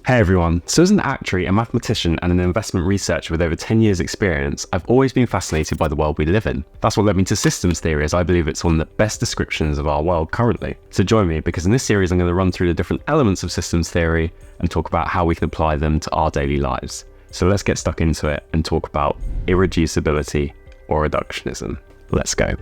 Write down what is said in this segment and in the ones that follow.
Hey everyone, so as an actuary, a mathematician and an investment researcher with over 10 years experience, I've always been fascinated by the world we live in. That's what led me to systems theory, as I believe it's one of the best descriptions of our world currently. So join me, because in this series I'm going to run through the different elements of systems theory and talk about how we can apply them to our daily lives. So let's get stuck into it and talk about irreducibility or reductionism. Let's go.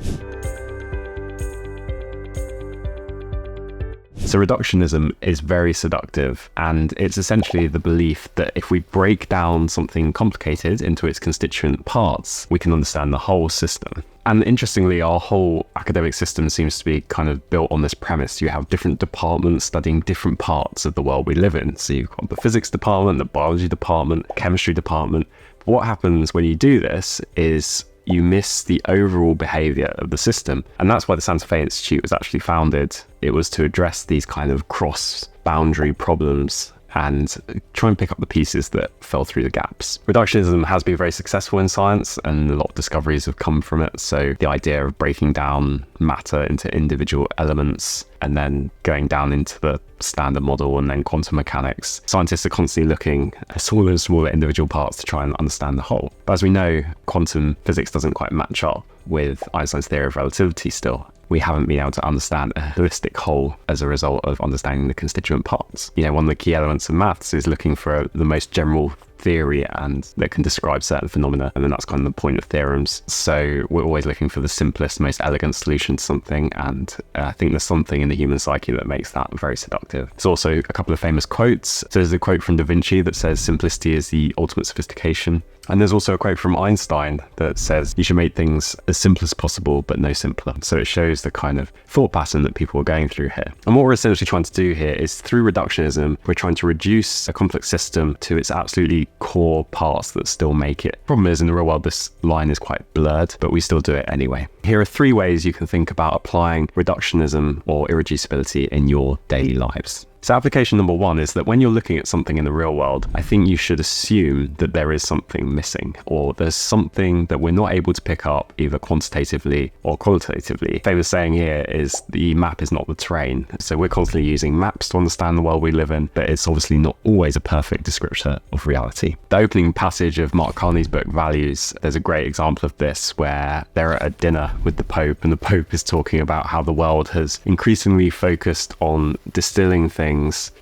So reductionism is very seductive, and it's essentially the belief that if we break down something complicated into its constituent parts, we can understand the whole system. And interestingly, our whole academic system seems to be kind of built on this premise. You have different departments studying different parts of the world we live in. So you've got the physics department, the biology department, chemistry department. But what happens when you do this is you miss the overall behavior of the system. And that's why the Santa Fe Institute was actually founded. It was to address these kind of cross-boundary problems and try and pick up the pieces that fell through the gaps. Reductionism has been very successful in science, and a lot of discoveries have come from it. So the idea of breaking down matter into individual elements and then going down into the standard model and then quantum mechanics. Scientists are constantly looking at smaller and smaller individual parts to try and understand the whole. But as we know, quantum physics doesn't quite match up with Einstein's theory of relativity still. We haven't been able to understand a holistic whole as a result of understanding the constituent parts. You know, one of the key elements of maths is looking for the most general theory and that can describe certain phenomena, and then that's kind of the point of theorems. So we're always looking for the simplest, most elegant solution to something, and I think there's something in the human psyche that makes that very seductive. There's also a couple of famous quotes. So there's a quote from Da Vinci that says simplicity is the ultimate sophistication. And there's also a quote from Einstein that says you should make things as simple as possible, but no simpler. So it shows the kind of thought pattern that people are going through here. And what we're essentially trying to do here is, through reductionism, we're trying to reduce a complex system to its absolutely core parts that still make it. Problem is, in the real world, this line is quite blurred, but we still do it anyway. Here are 3 ways you can think about applying reductionism or irreducibility in your daily lives. So application number 1 is that when you're looking at something in the real world, I think you should assume that there is something missing, or there's something that we're not able to pick up either quantitatively or qualitatively. Famous saying here is the map is not the terrain. So we're constantly using maps to understand the world we live in, but it's obviously not always a perfect descriptor of reality. The opening passage of Mark Carney's book Values, there's a great example of this where they're at a dinner with the Pope, and the Pope is talking about how the world has increasingly focused on distilling things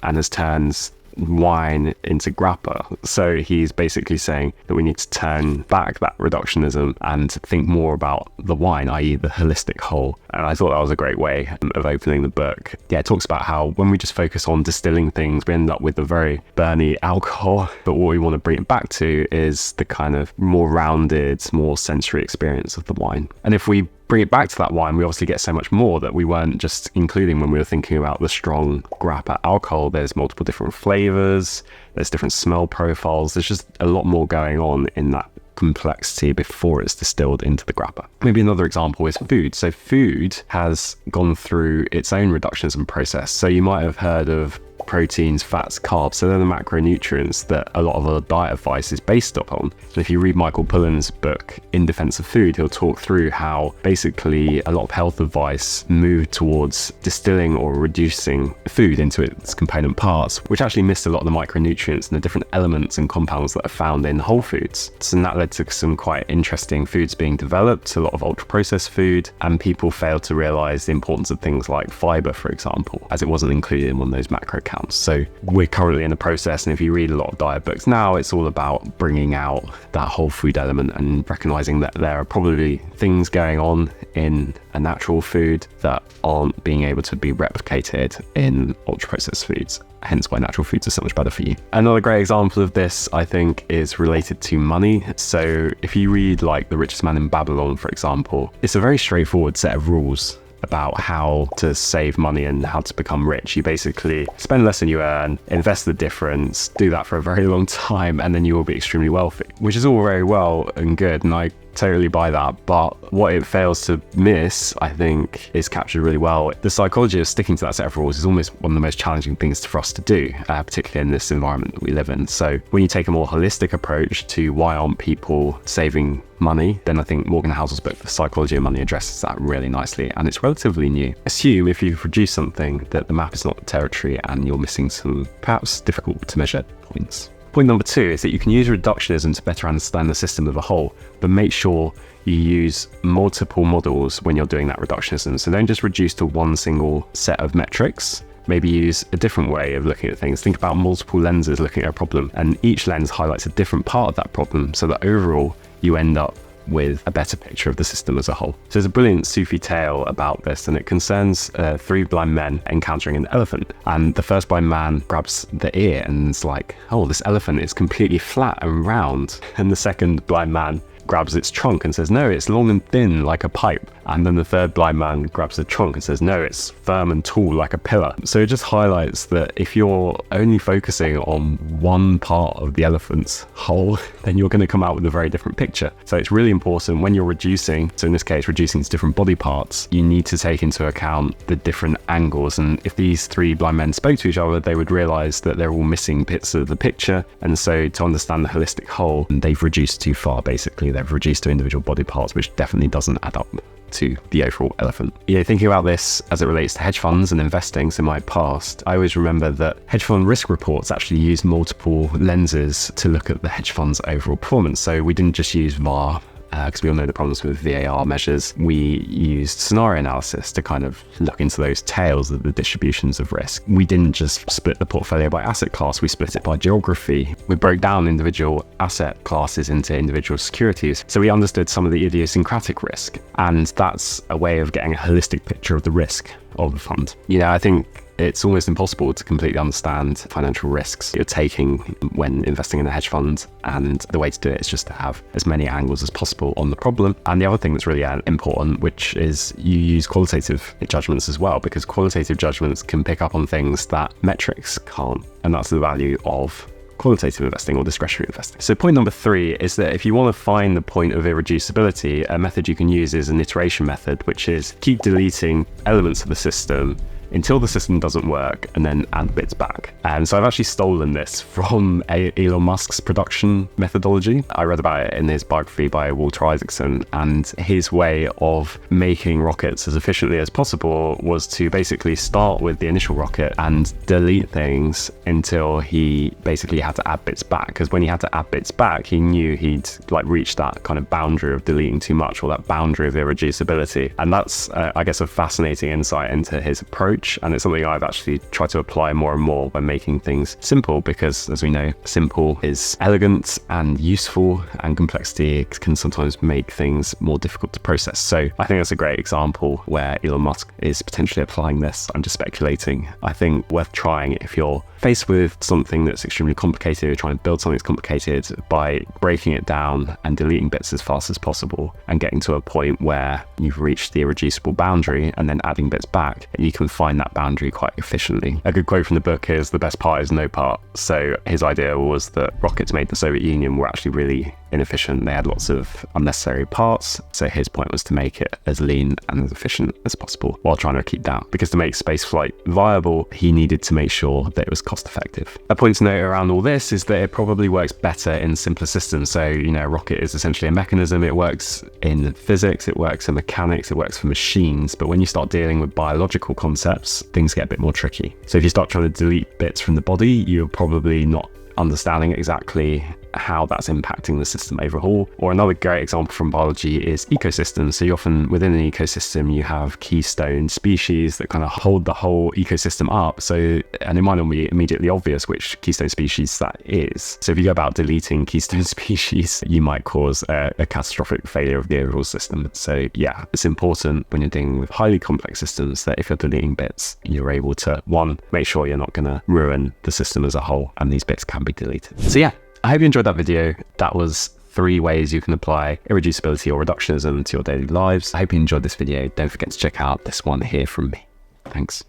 and has turned wine into grappa. So he's basically saying that we need to turn back that reductionism and think more about the wine, i.e. the holistic whole. And I thought that was a great way of opening the book. Yeah, it talks about how when we just focus on distilling things, we end up with a very burny alcohol. But what we want to bring it back to is the kind of more rounded, more sensory experience of the wine. And if we bring it back to that wine, we obviously get so much more that we weren't just including when we were thinking about the strong grappa alcohol. There's multiple different flavors, there's different smell profiles, there's just a lot more going on in that complexity before it's distilled into the grappa. Maybe another example is food. So food has gone through its own reductionism process. So you might have heard of proteins, fats, carbs. So they're the macronutrients that a lot of our diet advice is based upon. And if you read Michael Pollan's book In Defense of Food, he'll talk through how basically a lot of health advice moved towards distilling or reducing food into its component parts, which actually missed a lot of the micronutrients and the different elements and compounds that are found in whole foods. So that led to some quite interesting foods being developed, a lot of ultra-processed food, and people failed to realize the importance of things like fiber, for example, as it wasn't included in one of those macro counts. So we're currently in the process, and if you read a lot of diet books now, it's all about bringing out that whole food element and recognizing that there are probably things going on in a natural food that aren't being able to be replicated in ultra-processed foods. Hence why natural foods are so much better for you. Another great example of this, I think, is related to money. So if you read like The Richest Man in Babylon, for example, it's a very straightforward set of rules about how to save money and how to become rich. You basically spend less than you earn, invest the difference, do that for a very long time, and then you will be extremely wealthy, which is all very well and good. And I totally buy that. But what it fails to miss, I think, is captured really well. The psychology of sticking to that set of rules is almost one of the most challenging things for us to do, particularly in this environment that we live in. So when you take a more holistic approach to why aren't people saving money, then I think Morgan Housel's book, The Psychology of Money, addresses that really nicely, and it's relatively new. Assume if you've produced something that the map is not the territory and you're missing some perhaps difficult to measure points. Point number 2 is that you can use reductionism to better understand the system as a whole, but make sure you use multiple models when you're doing that reductionism. So don't just reduce to one single set of metrics. Maybe use a different way of looking at things. Think about multiple lenses looking at a problem, and each lens highlights a different part of that problem, so that overall you end up with a better picture of the system as a whole. So there's a brilliant Sufi tale about this, and it concerns 3 blind men encountering an elephant. And the first blind man grabs the ear and is like, oh, this elephant is completely flat and round. And the second blind man grabs its trunk and says, no, it's long and thin like a pipe. And then the third blind man grabs the trunk and says, no, it's firm and tall like a pillar. So it just highlights that if you're only focusing on one part of the elephant's whole, then you're going to come out with a very different picture. So it's really important when you're reducing, so in this case, reducing to different body parts, you need to take into account the different angles. And if these 3 blind men spoke to each other, they would realize that they're all missing bits of the picture. And so to understand the holistic whole, they've reduced too far, basically. They've reduced to individual body parts, which definitely doesn't add up to the overall elephant. Thinking about this as it relates to hedge funds and investing, so in my past, I always remember that hedge fund risk reports actually use multiple lenses to look at the hedge fund's overall performance. So we didn't just use VAR, because we all know the problems with VAR measures. We used scenario analysis to kind of look into those tails of the distributions of risk. We didn't just split the portfolio by asset class, we split it by geography. We broke down individual asset classes into individual securities. So we understood some of the idiosyncratic risk, and that's a way of getting a holistic picture of the risk of the fund. I think it's almost impossible to completely understand financial risks you're taking when investing in a hedge fund, and the way to do it is just to have as many angles as possible on the problem. And the other thing that's really important, which is you use qualitative judgments as well, because qualitative judgments can pick up on things that metrics can't, and that's the value of qualitative investing or discretionary investing. So point number 3 is that if you want to find the point of irreducibility, a method you can use is an iteration method, which is keep deleting elements of the system until the system doesn't work and then add bits back. And so I've actually stolen this from Elon Musk's production methodology. I read about it in his biography by Walter Isaacson, and his way of making rockets as efficiently as possible was to basically start with the initial rocket and delete things until he basically had to add bits back, because when he had to add bits back, he knew he'd reached that kind of boundary of deleting too much, or that boundary of irreducibility. And that's I guess a fascinating insight into his approach, and it's something I've actually tried to apply more and more when making things simple, because as we know, simple is elegant and useful, and complexity can sometimes make things more difficult to process. So I think that's a great example where Elon Musk is potentially applying this. I'm just speculating. I think worth trying if you're faced with something that's extremely complicated, you're trying to build something that's complicated, by breaking it down and deleting bits as fast as possible and getting to a point where you've reached the irreducible boundary and then adding bits back, and you can find that boundary quite efficiently. A good quote from the book is, the best part is no part. So his idea was that rockets made in the Soviet Union were actually really inefficient. They had lots of unnecessary parts. So his point was to make it as lean and as efficient as possible while trying to keep down. Because to make spaceflight viable, he needed to make sure that it was cost effective. A point to note around all this is that it probably works better in simpler systems. So, a rocket is essentially a mechanism. It works in physics, it works in mechanics, it works for machines. But when you start dealing with biological concepts, things get a bit more tricky. So if you start trying to delete bits from the body, you're probably not understanding exactly how that's impacting the system overall. Or another great example from biology is ecosystems. So you often, within an ecosystem, you have keystone species that kind of hold the whole ecosystem up. So, and it might not be immediately obvious which keystone species that is. So if you go about deleting keystone species, you might cause a catastrophic failure of the overall system. So yeah, it's important when you're dealing with highly complex systems that if you're deleting bits, you're able to, one, make sure you're not going to ruin the system as a whole, and these bits can be deleted. So yeah, I hope you enjoyed that video. That was 3 ways you can apply irreducibility or reductionism to your daily lives. I hope you enjoyed this video. Don't forget to check out this one here from me. Thanks.